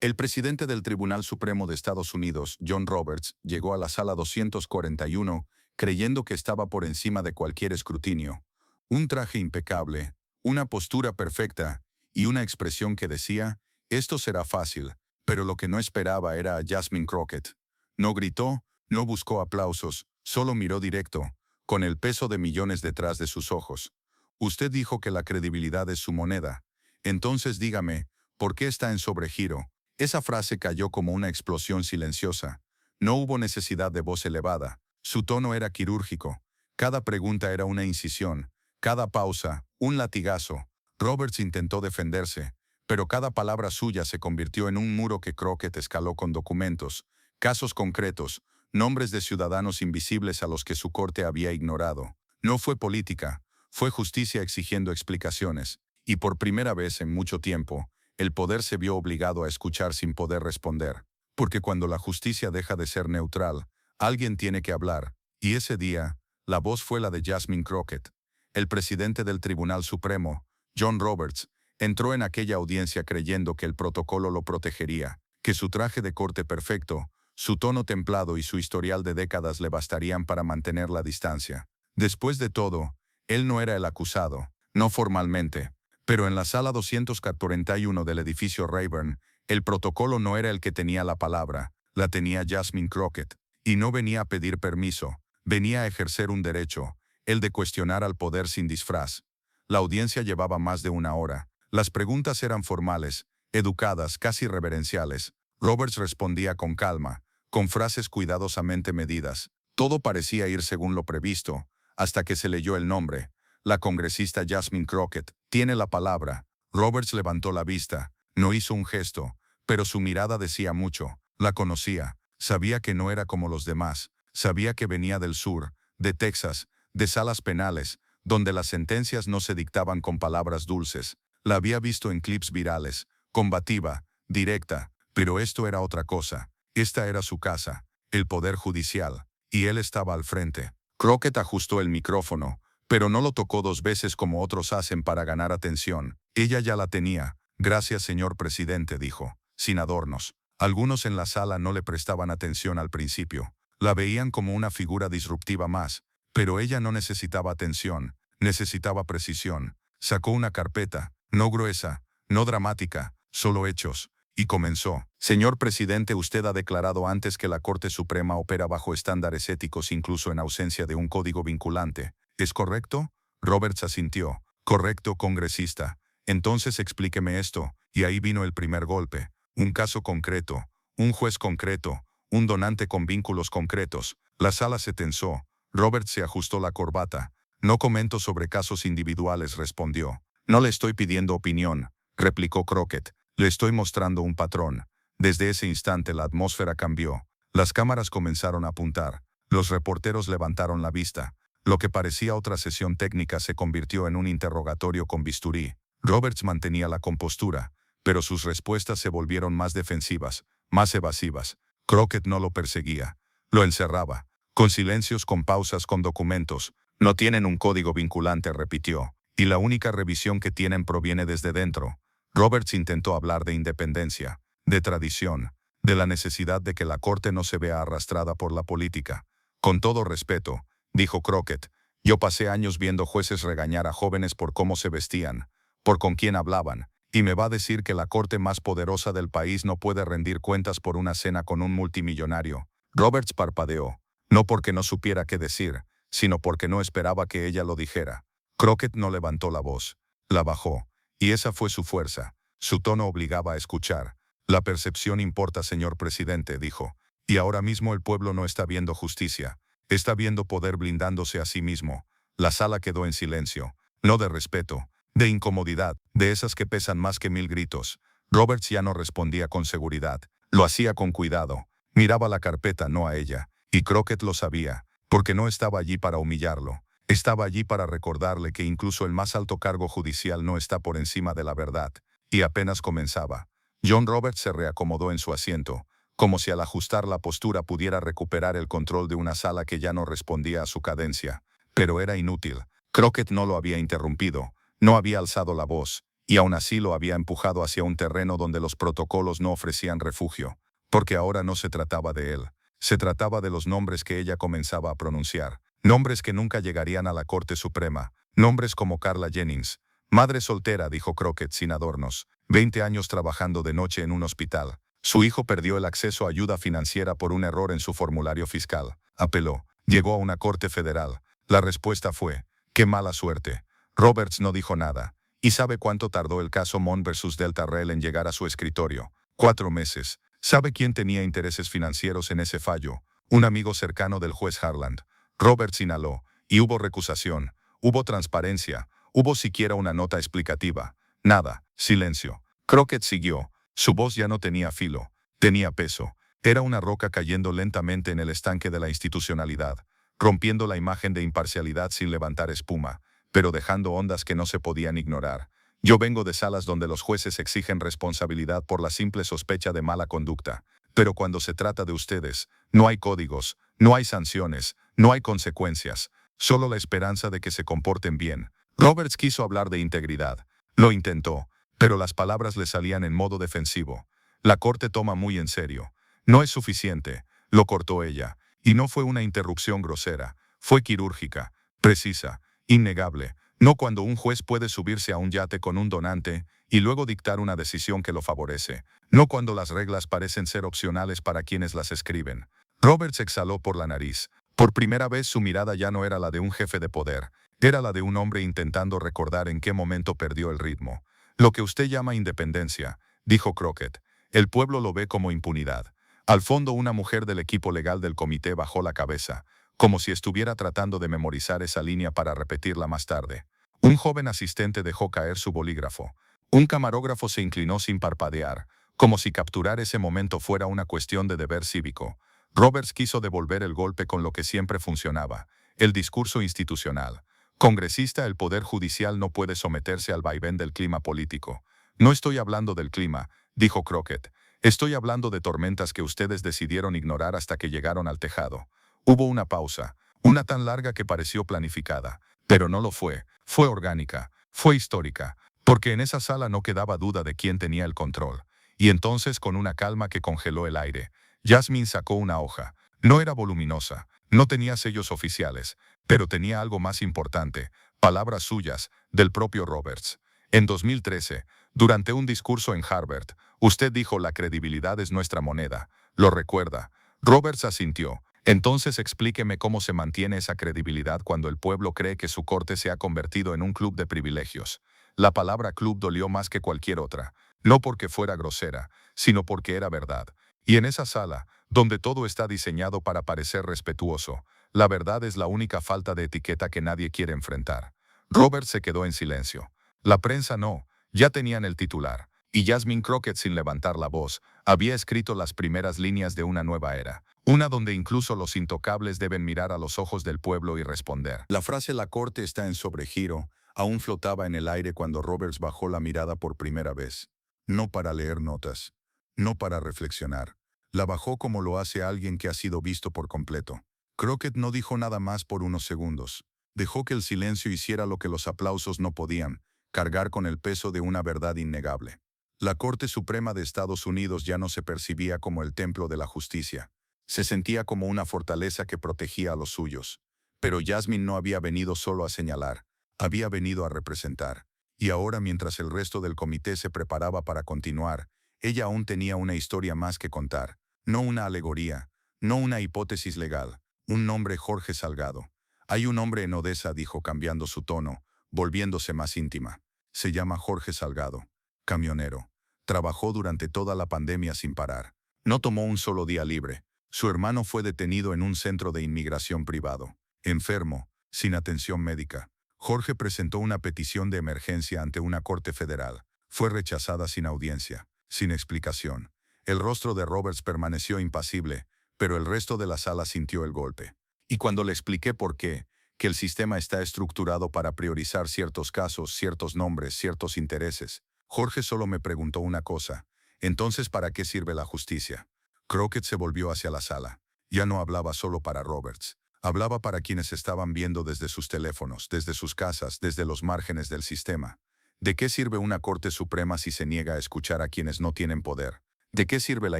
El presidente del Tribunal Supremo de Estados Unidos, John Roberts, llegó a la sala 241, creyendo que estaba por encima de cualquier escrutinio. Un traje impecable, una postura perfecta y una expresión que decía, esto será fácil, pero lo que no esperaba era a Jasmine Crockett. No gritó, no buscó aplausos, solo miró directo, con el peso de millones detrás de sus ojos. Usted dijo que la credibilidad es su moneda. Entonces dígame, ¿por qué está en sobregiro? Esa frase cayó como una explosión silenciosa. No hubo necesidad de voz elevada. Su tono era quirúrgico. Cada pregunta era una incisión. Cada pausa, un latigazo. Roberts intentó defenderse, pero cada palabra suya se convirtió en un muro que Crockett escaló con documentos, casos concretos, nombres de ciudadanos invisibles a los que su corte había ignorado. No fue política, fue justicia exigiendo explicaciones. Y por primera vez en mucho tiempo, el poder se vio obligado a escuchar sin poder responder. Porque cuando la justicia deja de ser neutral, alguien tiene que hablar. Y ese día, la voz fue la de Jasmine Crockett. El presidente del Tribunal Supremo, John Roberts, entró en aquella audiencia creyendo que el protocolo lo protegería, que su traje de corte perfecto, su tono templado y su historial de décadas le bastarían para mantener la distancia. Después de todo, él no era el acusado, no formalmente. Pero en la sala 241 del edificio Rayburn, el protocolo no era el que tenía la palabra, la tenía Jasmine Crockett. Y no venía a pedir permiso, venía a ejercer un derecho, el de cuestionar al poder sin disfraz. La audiencia llevaba más de una hora. Las preguntas eran formales, educadas, casi reverenciales. Roberts respondía con calma, con frases cuidadosamente medidas. Todo parecía ir según lo previsto, hasta que se leyó el nombre. La congresista Jasmine Crockett tiene la palabra. Roberts levantó la vista, no hizo un gesto, pero su mirada decía mucho. La conocía, sabía que no era como los demás, sabía que venía del sur, de Texas, de salas penales, donde las sentencias no se dictaban con palabras dulces. La había visto en clips virales, combativa, directa, pero esto era otra cosa. Esta era su casa, el poder judicial, y él estaba al frente. Crockett ajustó el micrófono, pero no lo tocó dos veces como otros hacen para ganar atención. Ella ya la tenía. Gracias, señor presidente, dijo, sin adornos. Algunos en la sala no le prestaban atención al principio. La veían como una figura disruptiva más. Pero ella no necesitaba atención, necesitaba precisión. Sacó una carpeta, no gruesa, no dramática, solo hechos. Y comenzó. Señor presidente, usted ha declarado antes que la Corte Suprema opera bajo estándares éticos incluso en ausencia de un código vinculante. ¿Es correcto? Roberts asintió. Correcto, congresista. Entonces explíqueme esto. Y ahí vino el primer golpe. Un caso concreto, un juez concreto, un donante con vínculos concretos. La sala se tensó. Roberts se ajustó la corbata. No comento sobre casos individuales, respondió. No le estoy pidiendo opinión, replicó Crockett. Le estoy mostrando un patrón. Desde ese instante la atmósfera cambió. Las cámaras comenzaron a apuntar. Los reporteros levantaron la vista. Lo que parecía otra sesión técnica se convirtió en un interrogatorio con bisturí. Roberts mantenía la compostura, pero sus respuestas se volvieron más defensivas, más evasivas. Crockett no lo perseguía. Lo encerraba. Con silencios, con pausas, con documentos. No tienen un código vinculante, repitió. Y la única revisión que tienen proviene desde dentro. Roberts intentó hablar de independencia, de tradición, de la necesidad de que la corte no se vea arrastrada por la política. Con todo respeto, dijo Crockett, yo pasé años viendo jueces regañar a jóvenes por cómo se vestían, por con quién hablaban, y me va a decir que la corte más poderosa del país no puede rendir cuentas por una cena con un multimillonario. Roberts parpadeó, no porque no supiera qué decir, sino porque no esperaba que ella lo dijera. Crockett no levantó la voz, la bajó, y esa fue su fuerza. Su tono obligaba a escuchar. La percepción importa, señor presidente, dijo, y ahora mismo el pueblo no está viendo justicia. Está viendo poder blindándose a sí mismo. La sala quedó en silencio, no de respeto, de incomodidad, de esas que pesan más que 1000 gritos. Roberts ya no respondía con seguridad, lo hacía con cuidado. Miraba la carpeta, no a ella, y Crockett lo sabía, porque no estaba allí para humillarlo. Estaba allí para recordarle que incluso el más alto cargo judicial no está por encima de la verdad. Y apenas comenzaba. John Roberts se reacomodó en su asiento, como si al ajustar la postura pudiera recuperar el control de una sala que ya no respondía a su cadencia. Pero era inútil. Crockett no lo había interrumpido, no había alzado la voz, y aún así lo había empujado hacia un terreno donde los protocolos no ofrecían refugio, porque ahora no se trataba de él. Se trataba de los nombres que ella comenzaba a pronunciar, nombres que nunca llegarían a la Corte Suprema, nombres como Carla Jennings. Madre soltera, dijo Crockett sin adornos, 20 años trabajando de noche en un hospital. Su hijo perdió el acceso a ayuda financiera por un error en su formulario fiscal. Apeló. Llegó a una corte federal. La respuesta fue, qué mala suerte. Roberts no dijo nada. ¿Y sabe cuánto tardó el caso Mon vs. Delta Rail en llegar a su escritorio? 4 meses. ¿Sabe quién tenía intereses financieros en ese fallo? Un amigo cercano del juez Harland. Roberts inhaló, y hubo recusación, hubo transparencia, hubo siquiera una nota explicativa. Nada, silencio. Crockett siguió. Su voz ya no tenía filo, tenía peso. Era una roca cayendo lentamente en el estanque de la institucionalidad, rompiendo la imagen de imparcialidad sin levantar espuma, pero dejando ondas que no se podían ignorar. Yo vengo de salas donde los jueces exigen responsabilidad por la simple sospecha de mala conducta, pero cuando se trata de ustedes, no hay códigos, no hay sanciones, no hay consecuencias, solo la esperanza de que se comporten bien. Roberts quiso hablar de integridad. Lo intentó, pero las palabras le salían en modo defensivo. La corte toma muy en serio. No es suficiente, lo cortó ella, y no fue una interrupción grosera, fue quirúrgica, precisa, innegable. No cuando un juez puede subirse a un yate con un donante y luego dictar una decisión que lo favorece. No cuando las reglas parecen ser opcionales para quienes las escriben. Roberts exhaló por la nariz. Por primera vez su mirada ya no era la de un jefe de poder, era la de un hombre intentando recordar en qué momento perdió el ritmo. Lo que usted llama independencia, dijo Crockett, el pueblo lo ve como impunidad. Al fondo una mujer del equipo legal del comité bajó la cabeza, como si estuviera tratando de memorizar esa línea para repetirla más tarde. Un joven asistente dejó caer su bolígrafo. Un camarógrafo se inclinó sin parpadear, como si capturar ese momento fuera una cuestión de deber cívico. Roberts quiso devolver el golpe con lo que siempre funcionaba, el discurso institucional. Congresista, el poder judicial no puede someterse al vaivén del clima político. No estoy hablando del clima, dijo Crockett. Estoy hablando de tormentas que ustedes decidieron ignorar hasta que llegaron al tejado. Hubo una pausa, una tan larga que pareció planificada, pero no lo fue. Fue orgánica, fue histórica, porque en esa sala no quedaba duda de quién tenía el control. Y entonces, con una calma que congeló el aire, Jasmine sacó una hoja. No era voluminosa, no tenía sellos oficiales, pero tenía algo más importante, palabras suyas, del propio Roberts. En 2013, durante un discurso en Harvard, usted dijo la credibilidad es nuestra moneda. ¿Lo recuerda? Roberts asintió. Entonces explíqueme cómo se mantiene esa credibilidad cuando el pueblo cree que su corte se ha convertido en un club de privilegios. La palabra club dolió más que cualquier otra, no porque fuera grosera, sino porque era verdad. Y en esa sala, donde todo está diseñado para parecer respetuoso, la verdad es la única falta de etiqueta que nadie quiere enfrentar. Robert se quedó en silencio. La prensa no, ya tenían el titular. Y Jasmine Crockett, sin levantar la voz, había escrito las primeras líneas de una nueva era. Una donde incluso los intocables deben mirar a los ojos del pueblo y responder. La frase «la corte está en sobregiro» aún flotaba en el aire cuando Roberts bajó la mirada por primera vez. No para leer notas, no para reflexionar. La bajó como lo hace alguien que ha sido visto por completo. Crockett no dijo nada más por unos segundos. Dejó que el silencio hiciera lo que los aplausos no podían, cargar con el peso de una verdad innegable. La Corte Suprema de Estados Unidos ya no se percibía como el templo de la justicia. Se sentía como una fortaleza que protegía a los suyos. Pero Jasmine no había venido solo a señalar, había venido a representar. Y ahora, mientras el resto del comité se preparaba para continuar, ella aún tenía una historia más que contar. No una alegoría, no una hipótesis legal. Un nombre: Jorge Salgado. Hay un hombre en Odessa, dijo cambiando su tono, volviéndose más íntima. Se llama Jorge Salgado. Camionero. Trabajó durante toda la pandemia sin parar. No tomó un solo día libre. Su hermano fue detenido en un centro de inmigración privado. Enfermo, sin atención médica. Jorge presentó una petición de emergencia ante una corte federal. Fue rechazada sin audiencia, sin explicación. El rostro de Roberts permaneció impasible, pero el resto de la sala sintió el golpe. Y cuando le expliqué por qué, que el sistema está estructurado para priorizar ciertos casos, ciertos nombres, ciertos intereses, Jorge solo me preguntó una cosa: entonces, ¿para qué sirve la justicia? Crockett se volvió hacia la sala. Ya no hablaba solo para Roberts. Hablaba para quienes estaban viendo desde sus teléfonos, desde sus casas, desde los márgenes del sistema. ¿De qué sirve una Corte Suprema si se niega a escuchar a quienes no tienen poder? ¿De qué sirve la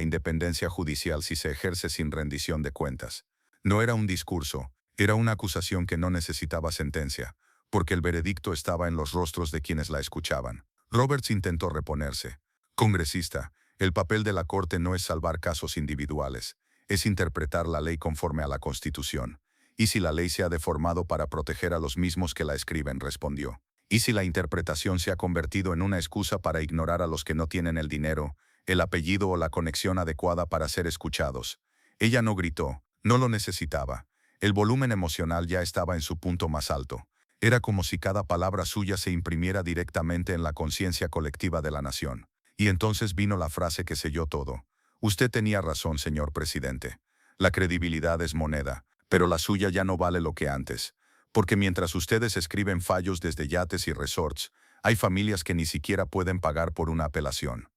independencia judicial si se ejerce sin rendición de cuentas? No era un discurso, era una acusación que no necesitaba sentencia, porque el veredicto estaba en los rostros de quienes la escuchaban. Roberts intentó reponerse. Congresista, el papel de la Corte no es salvar casos individuales, es interpretar la ley conforme a la Constitución. ¿Y si la ley se ha deformado para proteger a los mismos que la escriben?, respondió. ¿Y si la interpretación se ha convertido en una excusa para ignorar a los que no tienen el dinero, el apellido o la conexión adecuada para ser escuchados? Ella no gritó, no lo necesitaba. El volumen emocional ya estaba en su punto más alto. Era como si cada palabra suya se imprimiera directamente en la conciencia colectiva de la nación. Y entonces vino la frase que selló todo. Usted tenía razón, señor presidente. La credibilidad es moneda, pero la suya ya no vale lo que antes. Porque mientras ustedes escriben fallos desde yates y resorts, hay familias que ni siquiera pueden pagar por una apelación.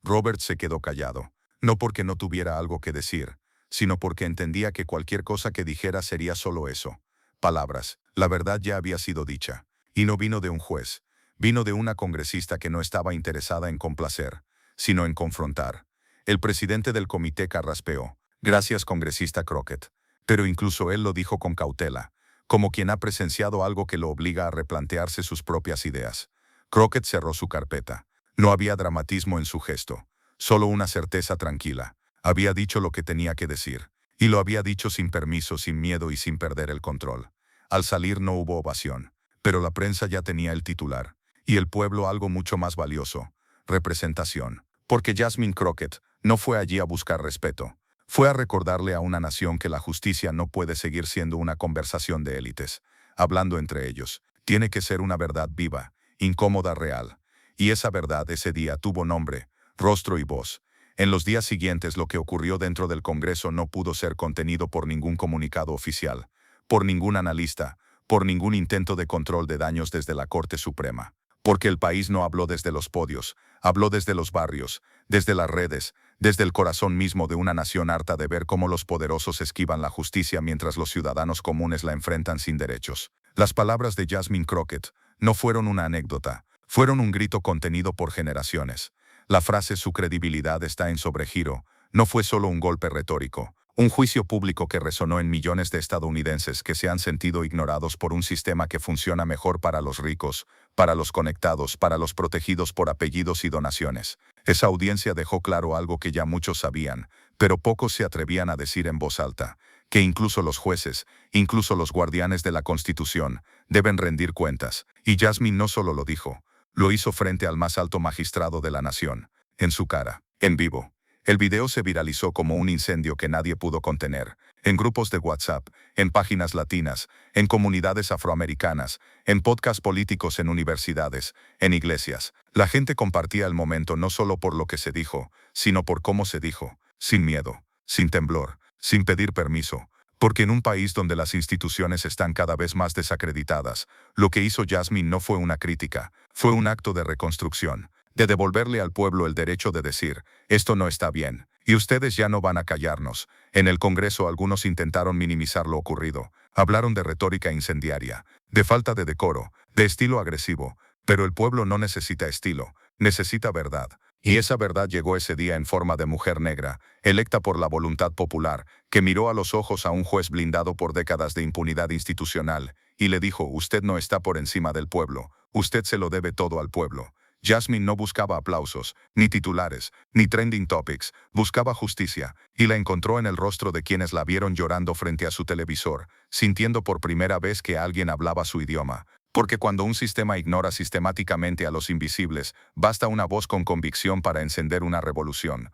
Robert se quedó callado, no porque no tuviera algo que decir, sino porque entendía que cualquier cosa que dijera sería solo eso. Palabras. La verdad ya había sido dicha. Y no vino de un juez. Vino de una congresista que no estaba interesada en complacer, sino en confrontar. El presidente del comité carraspeó. Gracias, congresista Crockett. Pero incluso él lo dijo con cautela, como quien ha presenciado algo que lo obliga a replantearse sus propias ideas. Crockett cerró su carpeta. No había dramatismo en su gesto, solo una certeza tranquila. Había dicho lo que tenía que decir, y lo había dicho sin permiso, sin miedo y sin perder el control. Al salir no hubo ovación, pero la prensa ya tenía el titular, y el pueblo algo mucho más valioso: representación. Porque Jasmine Crockett no fue allí a buscar respeto. Fue a recordarle a una nación que la justicia no puede seguir siendo una conversación de élites, hablando entre ellos. Tiene que ser una verdad viva, incómoda, real. Y esa verdad ese día tuvo nombre, rostro y voz. En los días siguientes lo que ocurrió dentro del Congreso no pudo ser contenido por ningún comunicado oficial, por ningún analista, por ningún intento de control de daños desde la Corte Suprema. Porque el país no habló desde los podios, habló desde los barrios, desde las redes, desde el corazón mismo de una nación harta de ver cómo los poderosos esquivan la justicia mientras los ciudadanos comunes la enfrentan sin derechos. Las palabras de Jasmine Crockett no fueron una anécdota, fueron un grito contenido por generaciones. La frase «su credibilidad está en sobregiro» no fue solo un golpe retórico, un juicio público que resonó en millones de estadounidenses que se han sentido ignorados por un sistema que funciona mejor para los ricos, para los conectados, para los protegidos por apellidos y donaciones. Esa audiencia dejó claro algo que ya muchos sabían, pero pocos se atrevían a decir en voz alta: que incluso los jueces, incluso los guardianes de la Constitución, deben rendir cuentas. Y Jasmine no solo lo dijo, lo hizo frente al más alto magistrado de la nación, en su cara, en vivo. El video se viralizó como un incendio que nadie pudo contener, en grupos de WhatsApp, en páginas latinas, en comunidades afroamericanas, en podcasts políticos, en universidades, en iglesias. La gente compartía el momento no solo por lo que se dijo, sino por cómo se dijo, sin miedo, sin temblor, sin pedir permiso. Porque en un país donde las instituciones están cada vez más desacreditadas, lo que hizo Jasmine no fue una crítica, fue un acto de reconstrucción, de devolverle al pueblo el derecho de decir: esto no está bien, y ustedes ya no van a callarnos. En el Congreso algunos intentaron minimizar lo ocurrido, hablaron de retórica incendiaria, de falta de decoro, de estilo agresivo, pero el pueblo no necesita estilo, necesita verdad. Y esa verdad llegó ese día en forma de mujer negra, electa por la voluntad popular, que miró a los ojos a un juez blindado por décadas de impunidad institucional, y le dijo: usted no está por encima del pueblo, usted se lo debe todo al pueblo. Jasmine no buscaba aplausos, ni titulares, ni trending topics, buscaba justicia, y la encontró en el rostro de quienes la vieron llorando frente a su televisor, sintiendo por primera vez que alguien hablaba su idioma. Porque cuando un sistema ignora sistemáticamente a los invisibles, basta una voz con convicción para encender una revolución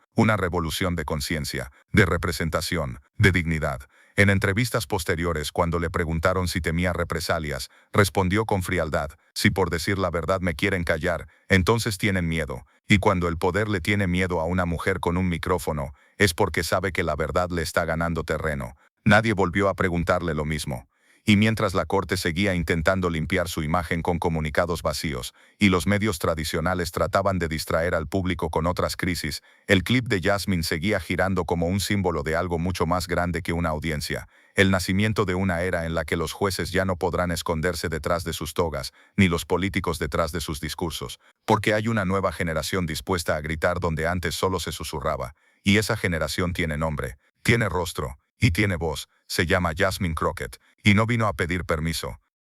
de conciencia, de representación, de dignidad. En entrevistas posteriores, cuando le preguntaron si temía represalias, respondió con frialdad: si por decir la verdad me quieren callar, entonces tienen miedo. Y cuando el poder le tiene miedo a una mujer con un micrófono, es porque sabe que la verdad le está ganando terreno. Nadie volvió a preguntarle lo mismo. Y mientras la corte seguía intentando limpiar su imagen con comunicados vacíos, y los medios tradicionales trataban de distraer al público con otras crisis, el clip de Jasmine seguía girando como un símbolo de algo mucho más grande que una audiencia, el nacimiento de una era en la que los jueces ya no podrán esconderse detrás de sus togas, ni los políticos detrás de sus discursos, porque hay una nueva generación dispuesta a gritar donde antes solo se susurraba, y esa generación tiene nombre, tiene rostro, y tiene voz, se llama Jasmine Crockett, y no vino a pedir permiso,